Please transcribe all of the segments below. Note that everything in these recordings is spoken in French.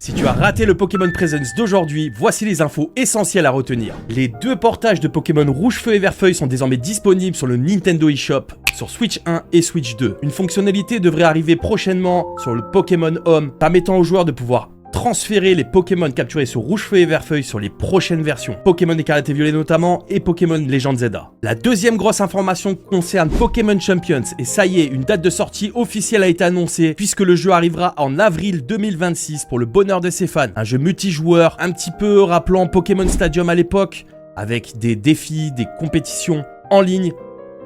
Si tu as raté le Pokémon Presents d'aujourd'hui, voici les infos essentielles à retenir. Les deux portages de Pokémon Rouge-Feu et Vert-Feuille sont désormais disponibles sur le Nintendo eShop sur Switch 1 et Switch 2. Une fonctionnalité devrait arriver prochainement sur le Pokémon Home, permettant aux joueurs de pouvoir transférer les Pokémon capturés sur Rouge-Feu et Vert-Feuille sur les prochaines versions, Pokémon Écarlate et Violet notamment, et Pokémon Legend Zelda. La deuxième grosse information concerne Pokémon Champions, et ça y est, une date de sortie officielle a été annoncée, puisque le jeu arrivera en avril 2026 pour le bonheur de ses fans. Un jeu multijoueur, un petit peu rappelant Pokémon Stadium à l'époque, avec des défis, des compétitions en ligne.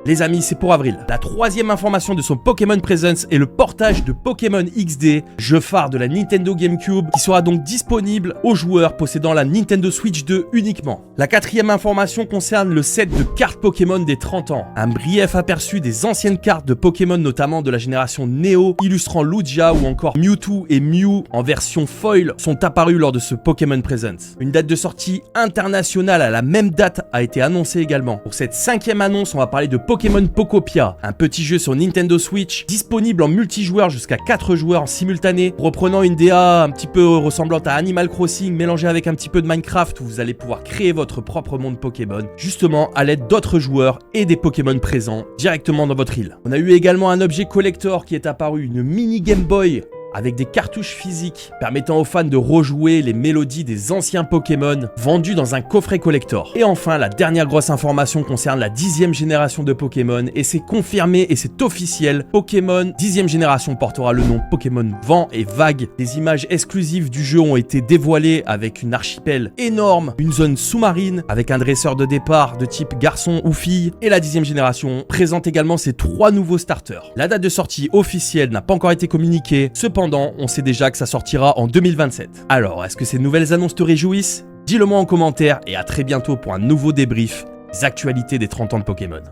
Les amis, c'est pour avril. La troisième information de son Pokémon Presents est le portage de Pokémon XD, jeu phare de la Nintendo GameCube, qui sera donc disponible aux joueurs possédant la Nintendo Switch 2 uniquement. La quatrième information concerne le set de cartes Pokémon des 30 ans. Un brief aperçu des anciennes cartes de Pokémon, notamment de la génération Neo, illustrant Lugia ou encore Mewtwo et Mew en version foil, sont apparus lors de ce Pokémon Presents. Une date de sortie internationale à la même date a été annoncée également. Pour cette cinquième annonce, on va parler de Pokémon Pokopia, un petit jeu sur Nintendo Switch, disponible en multijoueur jusqu'à 4 joueurs en simultané, reprenant une DA un petit peu ressemblante à Animal Crossing, mélangée avec un petit peu de Minecraft, où vous allez pouvoir créer votre propre monde Pokémon, justement à l'aide d'autres joueurs et des Pokémon présents directement dans votre île. On a eu également un objet collector qui est apparu, une mini Game Boy, avec des cartouches physiques permettant aux fans de rejouer les mélodies des anciens Pokémon vendus dans un coffret collector. Et enfin, la dernière grosse information concerne la 10e génération de Pokémon, et c'est confirmé et c'est officiel, Pokémon 10e génération portera le nom Pokémon Vent et Vague. Des images exclusives du jeu ont été dévoilées avec une archipel énorme, une zone sous-marine avec un dresseur de départ de type garçon ou fille, et la 10e génération présente également ses 3 nouveaux starters. La date de sortie officielle n'a pas encore été communiquée, cependant on sait déjà que ça sortira en 2027. Alors, est-ce que ces nouvelles annonces te réjouissent? Dis-le moi en commentaire et à très bientôt pour un nouveau débrief des actualités des 30 ans de Pokémon.